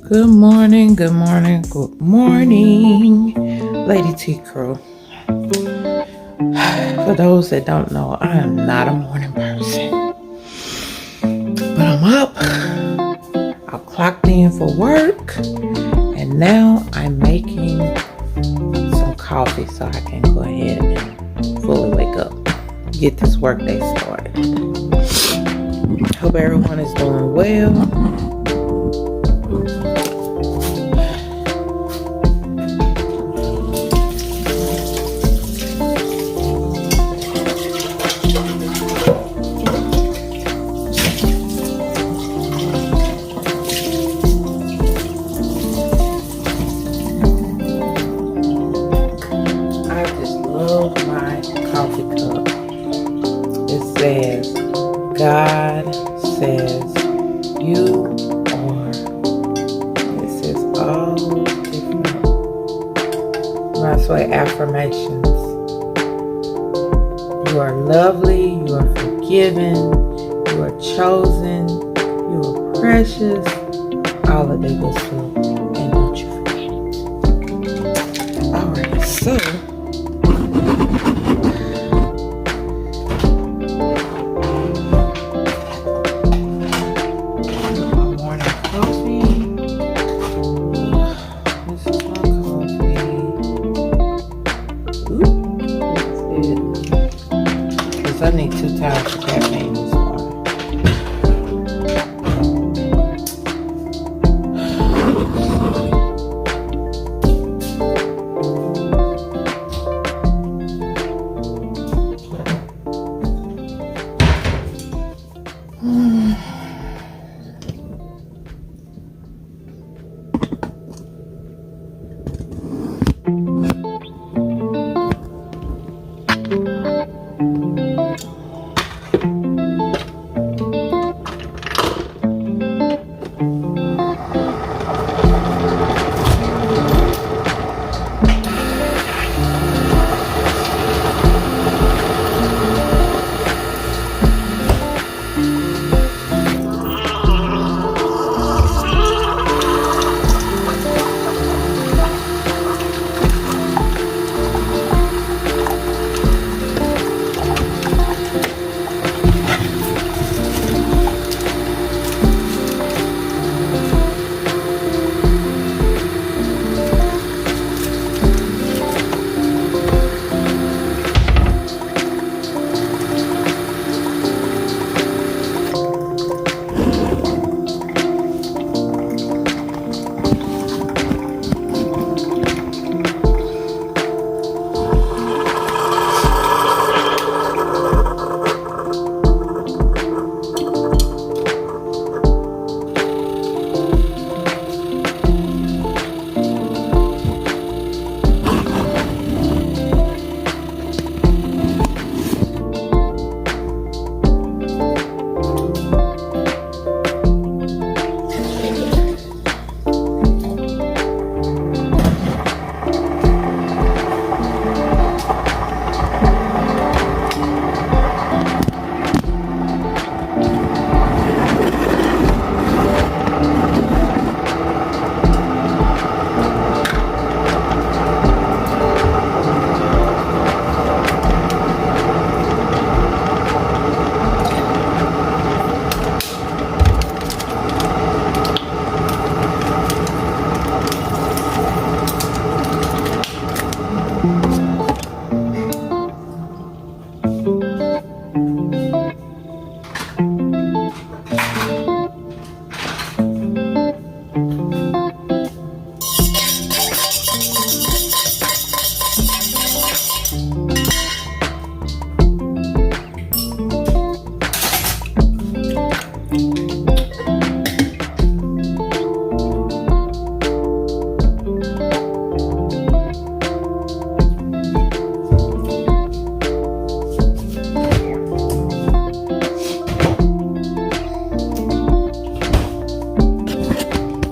Good morning, good morning, good morning, Lady T Crew. For those that don't know, I am not a morning person, but I'm up. I clocked in for work, and now I'm making some coffee so I can go ahead and fully wake up, get this workday started. Hope everyone is doing well. Says, God says you are. It says all different. That's why affirmations. You are lovely, you are forgiven, you are chosen, you are precious. All of that good stuff. And don't you forget it. Alright, so I need 2 times of caffeine this morning.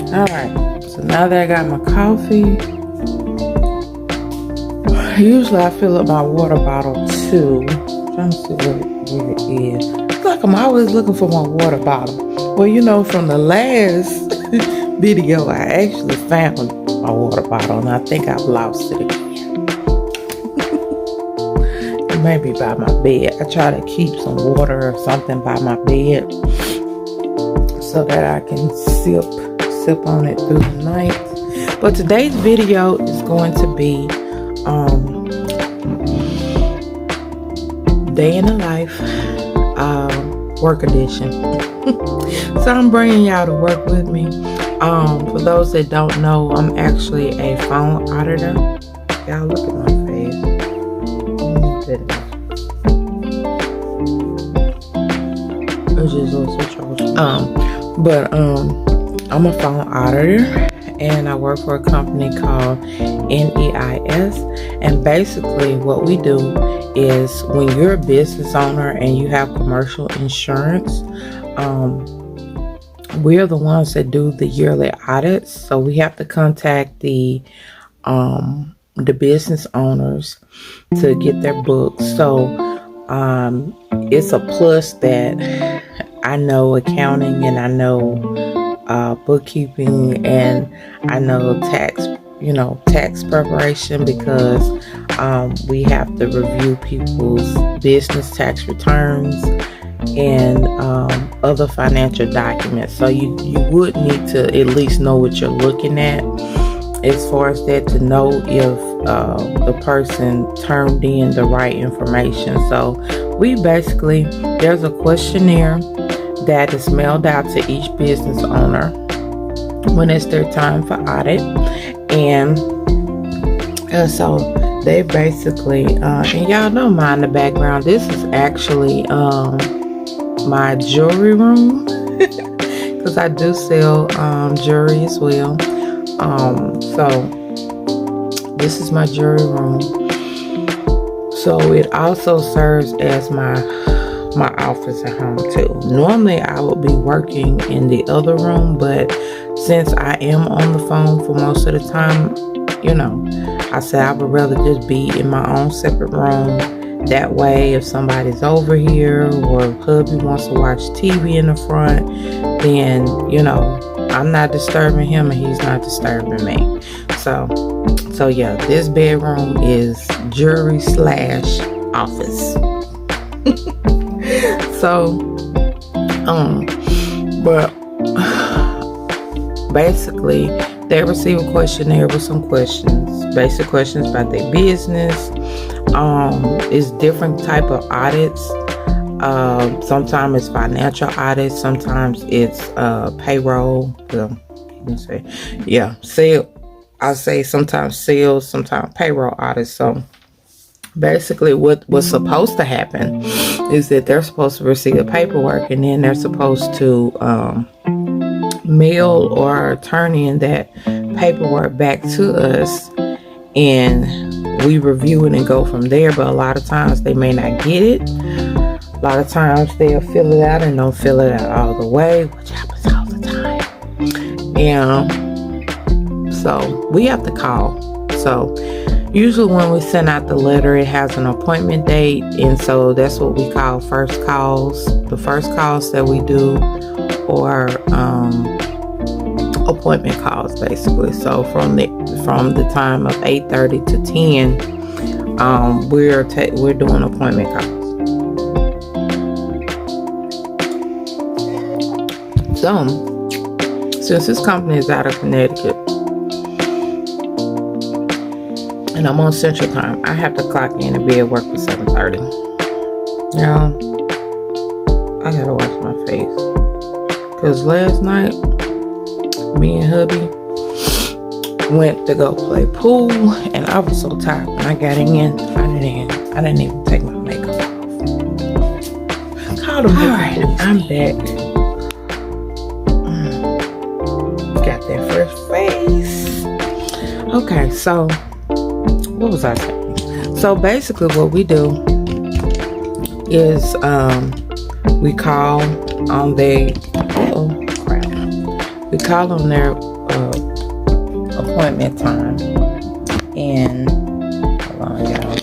Alright, so now that I got my coffee, usually I fill up my water bottle too. I'm trying to see where it is. It's like I'm always looking for my water bottle. Well, you know, from the last video, I actually found my water bottle, and I think I've lost it again. It may be by my bed. I try to keep some water or something by my bed so that I can sip on it through the night. But today's video is going to be day in the life, work edition. So I'm bringing y'all to work with me. For those that don't know, I'm actually a phone auditor. Y'all look at my face. I'm a phone auditor, and I work for a company called NEIS. And basically what we do is, when you're a business owner and you have commercial insurance, we're the ones that do the yearly audits. So we have to contact the business owners to get their books. So it's a plus that I know accounting, and I know bookkeeping, and I know tax preparation, because we have to review people's business tax returns and other financial documents. So you would need to at least know what you're looking at as far as that, to know if the person turned in the right information. So there's a questionnaire that is mailed out to each business owner when it's their time for audit. And so they basically, and y'all don't mind the background, this is actually my jewelry room, because I do sell jewelry as well. So this is my jewelry room. So it also serves as my office at home too. Normally I would be working in the other room, but since I am on the phone for most of the time, I said I would rather just be in my own separate room. That way, if somebody's over here, or if hubby wants to watch TV in the front, then I'm not disturbing him and he's not disturbing me. So yeah, this bedroom is jewelry / office. So but basically they receive a questionnaire with some questions, basic questions about their business. It's different type of audits. Sometimes it's financial audits, sometimes it's payroll. Sometimes sales, sometimes payroll audits. So basically what's supposed to happen is that they're supposed to receive the paperwork, and then they're supposed to mail or turn in that paperwork back to us, and we review it and go from there. But a lot of times they may not get it. A lot of times they'll fill it out and don't fill it out all the way, which happens all the time. And so we have to call. So usually when we send out the letter, it has an appointment date, and so that's what we call first calls. The first calls that we do are appointment calls, basically. So from the time of 8:30 to 10, we're doing appointment calls. So since this company is out of Connecticut and I'm on Central Time, I have to clock in and be at work for 7:30. Now I gotta wash my face, because last night me and hubby went to go play pool, and I was so tired when I got in. I didn't even take my makeup off. Alright, I'm back. Got that fresh face. Okay, so what was I saying? So basically what we do is we call on their appointment time, and hold on, y'all.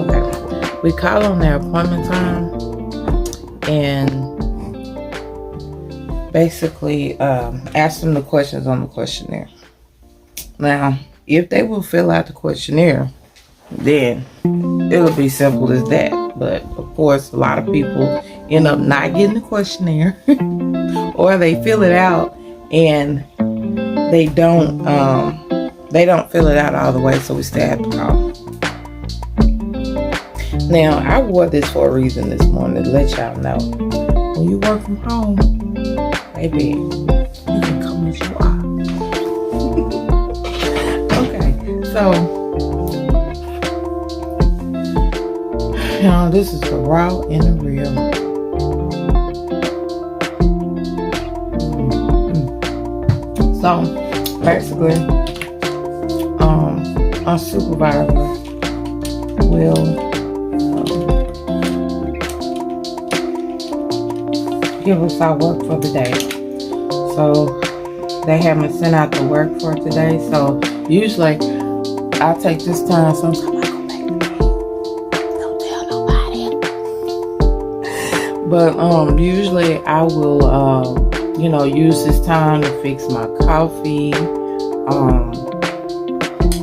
Okay, we call on their appointment time, and basically ask them the questions on the questionnaire. Now, if they will fill out the questionnaire, then it'll be simple as that. But of course, a lot of people end up not getting the questionnaire, or they fill it out and they don't fill it out all the way, so we still have to call. Now, I wore this for a reason this morning, to let y'all know. When you work from home, baby, you can come as you are. Okay, so now this is the raw and the real. So basically, our supervisor will give us our work for the day. So they haven't sent out the work for today. So usually I take this time. Sometimes I go back to bed. Don't tell nobody. But usually I will use this time to fix my coffee.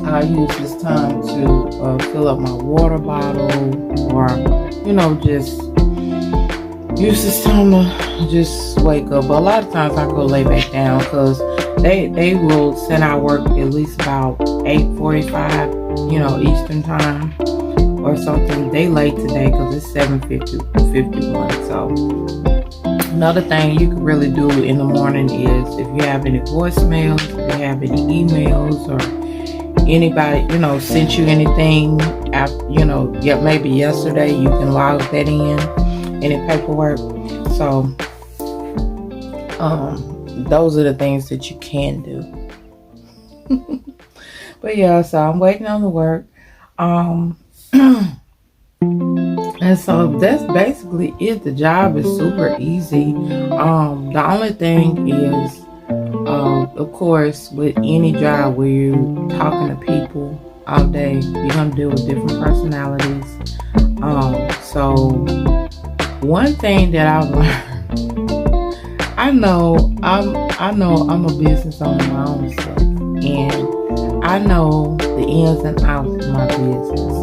I use this time to fill up my water bottle, or just use this time to just wake up. But a lot of times I go lay back down, because they will send out work at least about 8:45, Eastern time or something. They late today because it's 7:51. So another thing you can really do in the morning is, if you have any voicemails, if you have any emails, or anybody sent you anything after, maybe yesterday, you can log that in, any paperwork. So those are the things that you can do. But yeah, so I'm waiting on the work, and so that's basically it. The job is super easy. The only thing is, of course, with any job where you're talking to people all day, you're gonna deal with different personalities. So one thing that I've learned, I know I'm a business owner my own self, and I know the ins and outs of my business.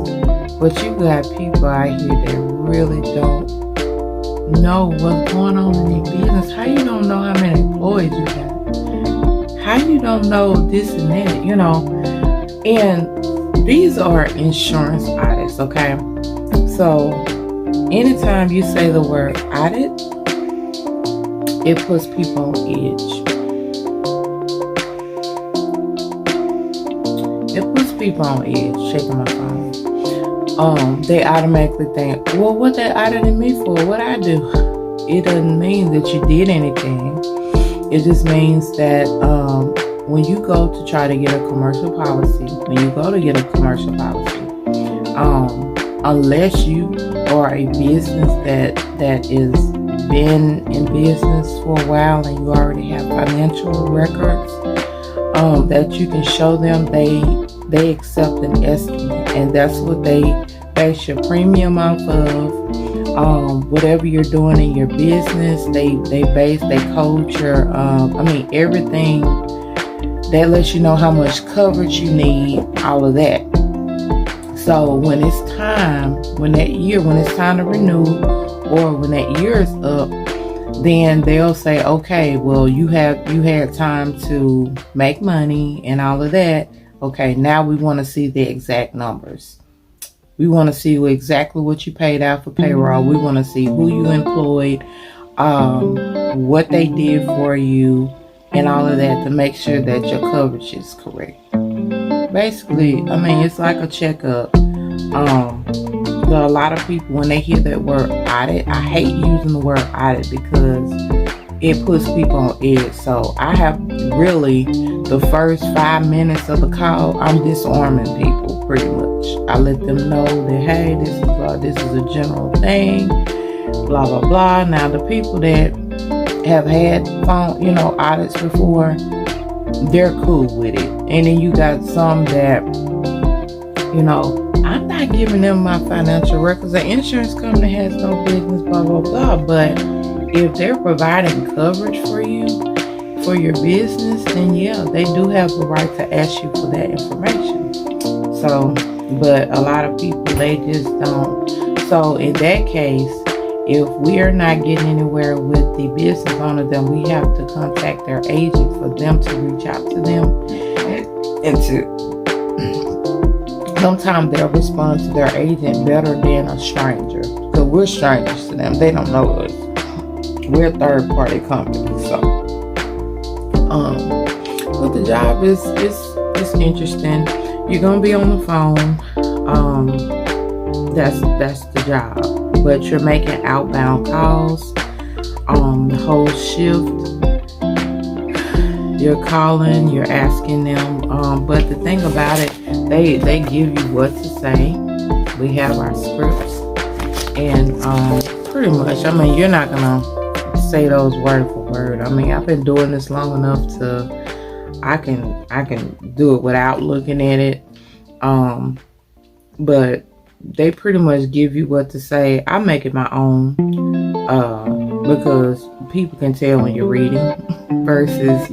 But you got people out here that really don't know what's going on in their business. How you don't know how many employees you got? How you don't know this and that, And these are insurance audits, okay? So anytime you say the word audit, it puts people on edge. It puts people on edge. Shaking my phone. They automatically think, well, what they audited me for? What I do? It doesn't mean that you did anything. It just means that when you go to try to get a commercial policy, unless you are a business that is been in business for a while and you already have financial records that you can show them, they accept an estimate, and that's what they base your premium off of. Whatever you're doing in your business, they code your everything. That lets you know how much coverage you need, all of that. So when it's time to renew, or when that year is up, then they'll say, okay, well, you had time to make money and all of that. Okay, now we want to see the exact numbers. We want to see exactly what you paid out for payroll. We want to see who you employed, what they did for you, and all of that, to make sure that your coverage is correct. Basically, it's like a checkup. But a lot of people, when they hear that word audit, I hate using the word audit because it puts people on edge. So I have really, the first 5 minutes of the call, I'm disarming people pretty much. I let them know that, hey, this is a general thing, blah, blah, blah. Now, the people that have had phone, audits before, they're cool with it. And then you got some that, I'm not giving them my financial records. The insurance company has no business, blah, blah, blah. But if they're providing coverage for you, for your business, then yeah, they do have the right to ask you for that information. So, but a lot of people, they just don't. So in that case, if we are not getting anywhere with the business owner, then we have to contact their agent for them to reach out to them. And to sometimes they'll respond to their agent better than a stranger. Because we're strangers to them. They don't know us. We're a third party company. So but the job is interesting. You're gonna be on the phone. That's the job. But you're making outbound calls. The whole shift. You're calling, you're asking them. But the thing about it, they give you what to say. We have our scripts. And pretty much, I mean, you're not gonna say those word for word. I mean, I've been doing this long enough to I can do it without looking at it. But they pretty much give you what to say. I make it my own because people can tell when you're reading versus,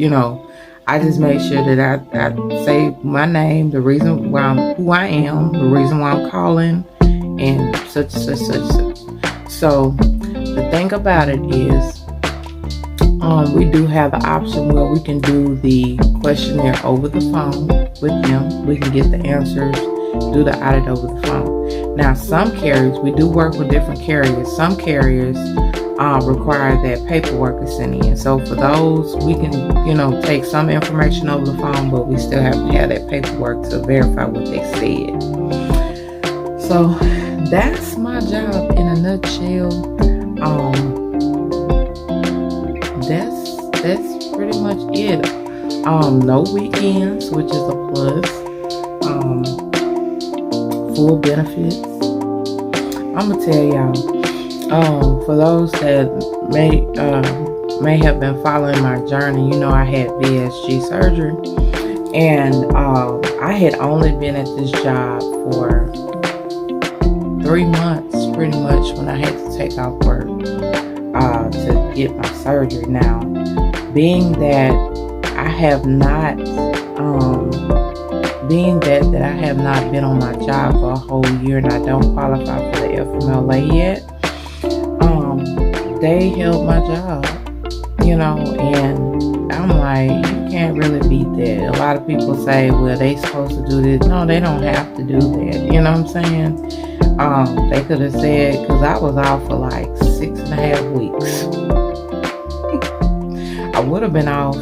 I just make sure that I say my name, the reason why who I am, the reason why I'm calling, and such. So the thing about it is, we do have an option where we can do the questionnaire over the phone with them. We can get the answers, do the audit over the phone. Now, some carriers, we do work with different carriers. Some carriers require that paperwork is sent in. So for those, we can, take some information over the phone, but we still have to have that paperwork to verify what they said. So that's my job in a nutshell. That's pretty much it. No weekends, which is a plus. Full benefits. I'm gonna tell y'all. For those that may have been following my journey, I had VSG surgery, and I had only been at this job for 3 months, pretty much, when I had to take off work to get my surgery. Now, being that I have not, that I have not been on my job for a whole year and I don't qualify for the FMLA yet, they held my job, and I'm like, you can't really beat that. A lot of people say, well, they supposed to do this. No, they don't have to do that. You know what I'm saying? They could have said, because I was out for like 6.5 weeks. I would have been off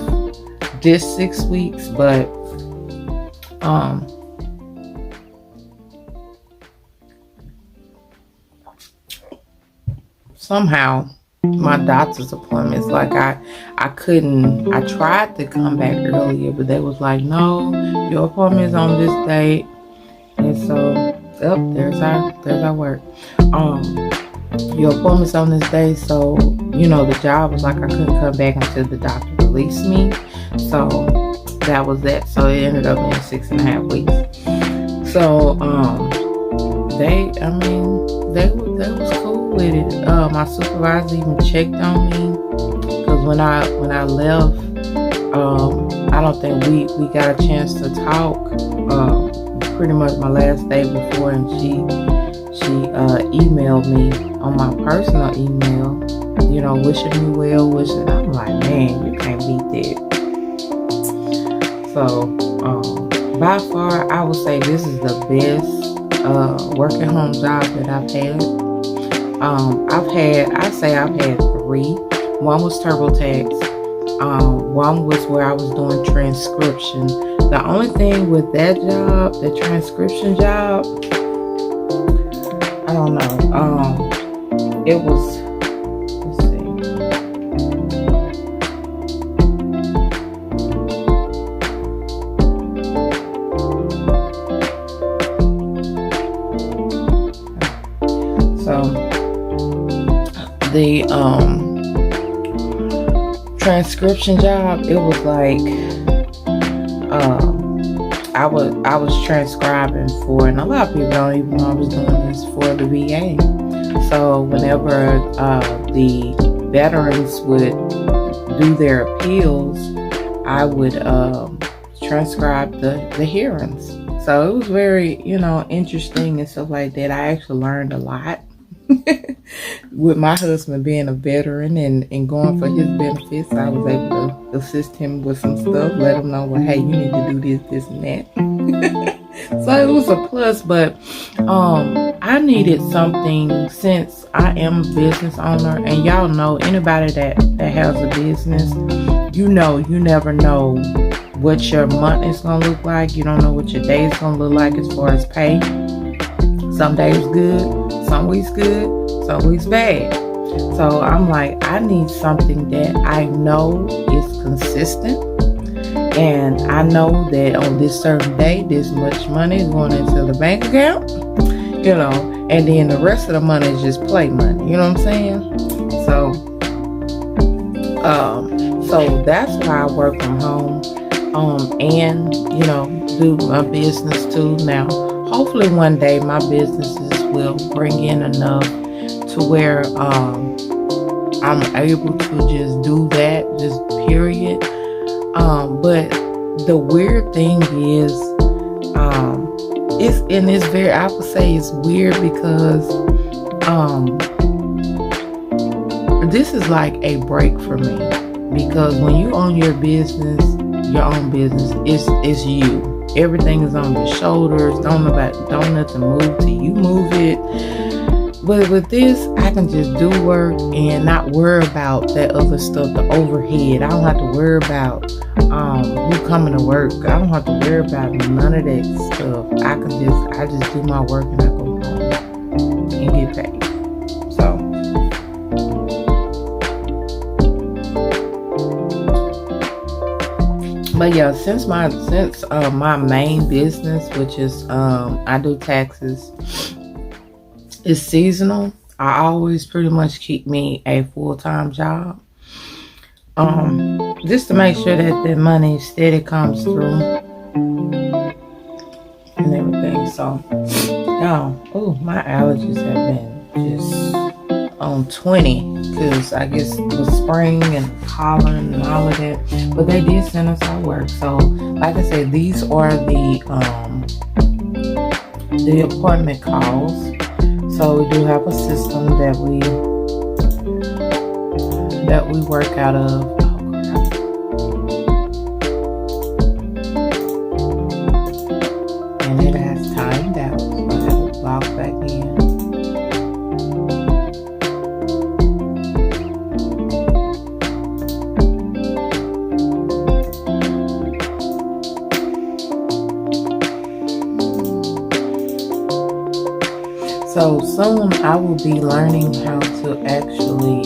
just 6 weeks, but somehow my doctor's appointments, like I tried to come back earlier, but they was like, no, your appointment is on this date. And so there's our work. Your appointment's on this day, so the job was like I couldn't come back until the doctor released me. So that was that. So it ended up being 6.5 weeks. So they was cool with it. My supervisor even checked on me, because when I left, I don't think we got a chance to talk. Pretty much my last day before, and she emailed me on my personal email, wishing me well, I'm like, man, you can't beat that. So by far, I would say this is the best work at home job that I've had. I'd say I've had 3. One was TurboTax. One was where I was doing transcription. The only thing with that job, the transcription job, I don't know. It was, let's see. So the transcription job, it was like I was transcribing for, and a lot of people don't even know I was doing this, for the VA. So whenever the veterans would do their appeals, I would transcribe the hearings. So it was very, interesting and stuff like that. I actually learned a lot with my husband being a veteran and going for his benefits. I was able to assist him with some stuff, let him know, well, hey, you need to do this and that. So it was a plus, but I needed something, since I am a business owner, and y'all know, anybody that has a business, you never know what your month is going to look like. You don't know what your day is going to look like as far as pay. Some days good, some weeks good, some weeks bad. So I'm like, I need something that I know is consistent. And I know that on this certain day, this much money is going into the bank account, and then the rest of the money is just play money. You know what I'm saying? So that's why I work from home, and, do my business too. Now, hopefully one day my businesses will bring in enough to where I'm able to just do that, just period. But the weird thing is, I would say it's weird because, this is like a break for me, because when you own your own business, it's you. Everything is on your shoulders. Don't nothing move till you move it. But with this, I can just do work and not worry about that other stuff, the overhead. I don't have to worry about who coming to work. I don't have to worry about none of that stuff. I just do my work and I go home and get paid. So but yeah, since my main business, which is I do taxes, is seasonal, I always pretty much keep me a full-time job, just to make sure that the money steady comes through and everything. So my allergies have been just on 20, because I guess it was spring and pollen and all of that. But they did send us our work. So like I said, these are the appointment calls. So we do have a system that we work out of. And it has timed out, so I have to log back in. So soon I will be learning how to actually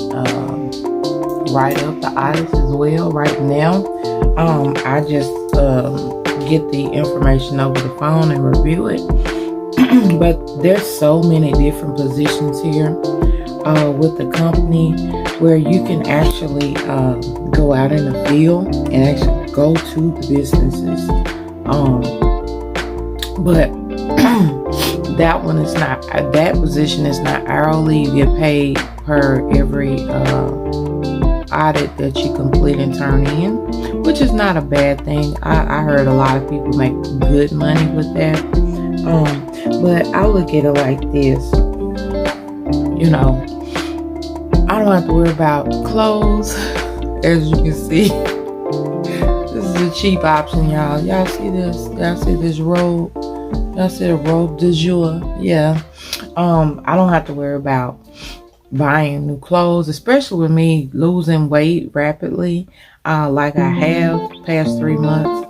write up the audits as well. Right now, I just get the information over the phone and review it. But there's so many different positions here with the company where you can actually go out in the field and actually go to the businesses. But that position is not hourly. You get paid per every audit that you complete and turn in, which is not a bad thing. I heard a lot of people make good money with that. But I look at it like this, I don't have to worry about clothes. As you can see, this is a cheap option, y'all. Y'all see this? Y'all see this robe? Y'all see the robe de jour? Yeah. I don't have to worry about buying new clothes, especially with me losing weight rapidly, like I have past 3 months.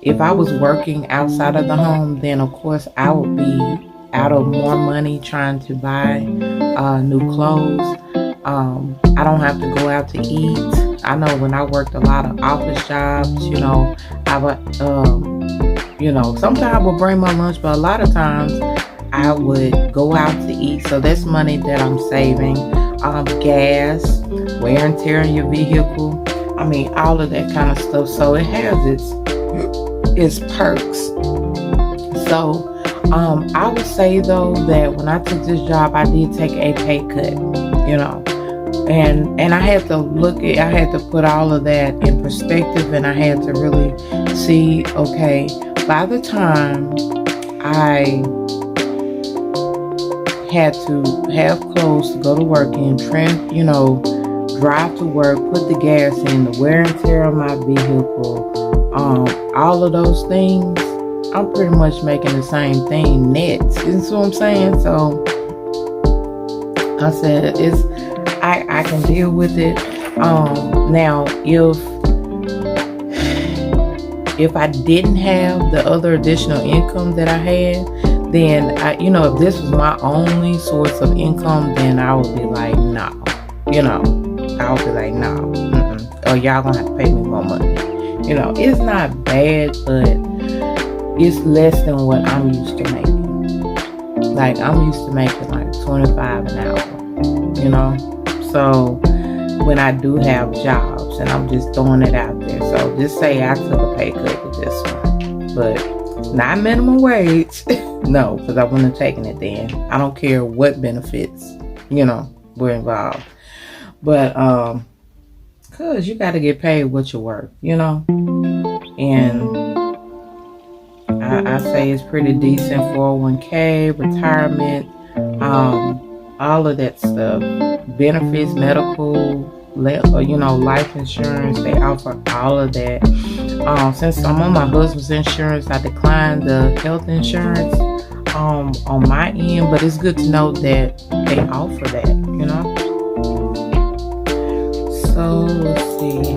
If I was working outside of the home, then of course I would be out of more money trying to buy new clothes. I don't have to go out to eat. I know when I worked a lot of office jobs, I would, sometimes I would bring my lunch, but a lot of times I would go out to eat. So that's money that I'm saving. Gas, wear and tear in your vehicle. I mean, all of that kind of stuff. So it has its perks. So I would say though that when I took this job, I did take a pay cut. And I had to I had to put all of that in perspective, and I had to really see, okay, by the time I had to have clothes to go to work in, drive to work, put the gas in, the wear and tear on my vehicle, all of those things, I'm pretty much making the same thing net. You see what I'm saying? So I said, I can deal with it. Now, if I didn't have the other additional income that I had, then if this was my only source of income, then I would be like, no, I would be like, no, or y'all gonna have to pay me more money. It's not bad, but it's less than what I'm used to making. Like, I'm used to making like $25 an hour, So when I do have jobs, and I'm just throwing it out there. So just say I took a pay cut with this one, but not minimum wage. No, because I wouldn't have taken it then. I don't care what benefits, were involved. But, because you got to get paid what you're worth, And I say it's pretty decent. 401k, retirement, all of that stuff. Benefits, medical, life insurance. They offer all of that. Since I'm on my husband's insurance, I declined the health insurance on my end, but it's good to know that they offer that, So let's see.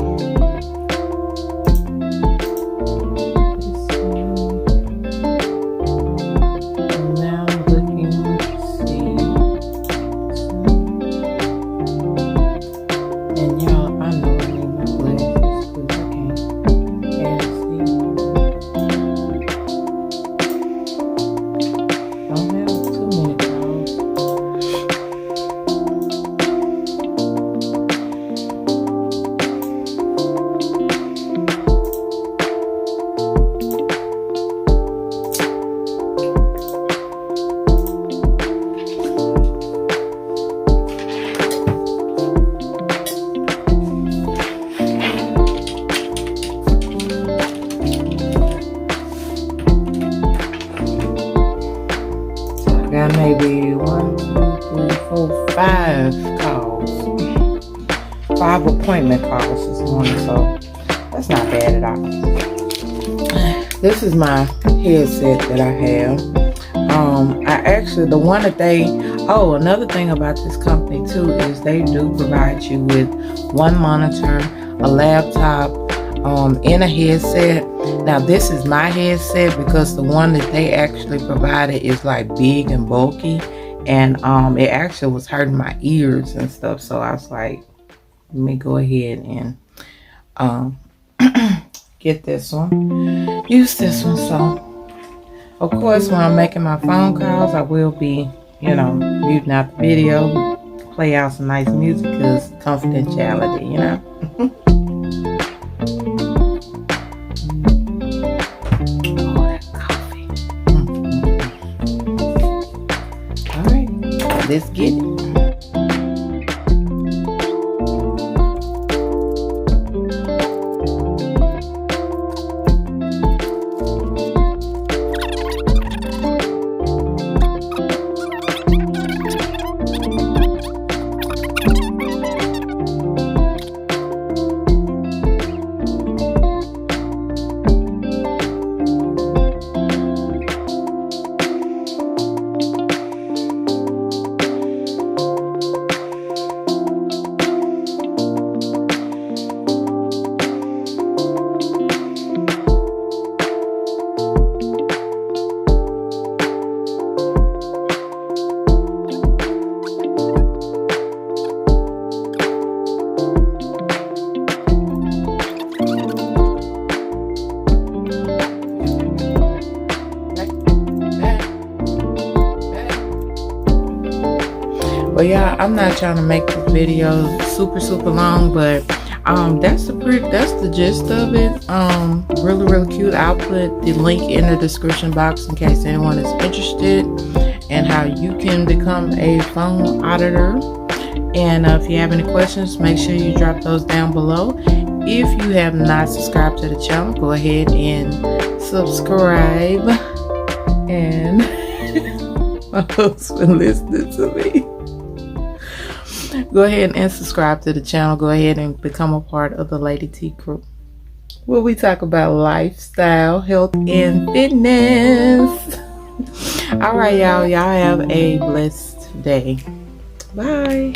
Maybe 1, 2, 3, 4, 5 calls, 5 appointment calls this morning, so that's not bad at all. This is my headset that I have. The one that another thing about this company too is they do provide you with one monitor, a laptop, and a headset. Now this is my headset because the one that they actually provided is like big and bulky, and it actually was hurting my ears and stuff. So I was like, let me go ahead and get this one, use this one. So of course when I'm making my phone calls, I will be muting out the video, play out some nice music because confidentiality, Let's get it. But yeah, I'm not trying to make this video super long, but that's the gist of it. Really cute. I'll put the link in the description box in case anyone is interested in how you can become a phone auditor. And if you have any questions, make sure you drop those down below. If you have not subscribed to the channel, go ahead and subscribe. And my husband listening to me. Go ahead and subscribe to the channel. Go ahead and become a part of the Lady T crew, where we talk about lifestyle, health, and fitness. All right, y'all. Y'all have a blessed day. Bye.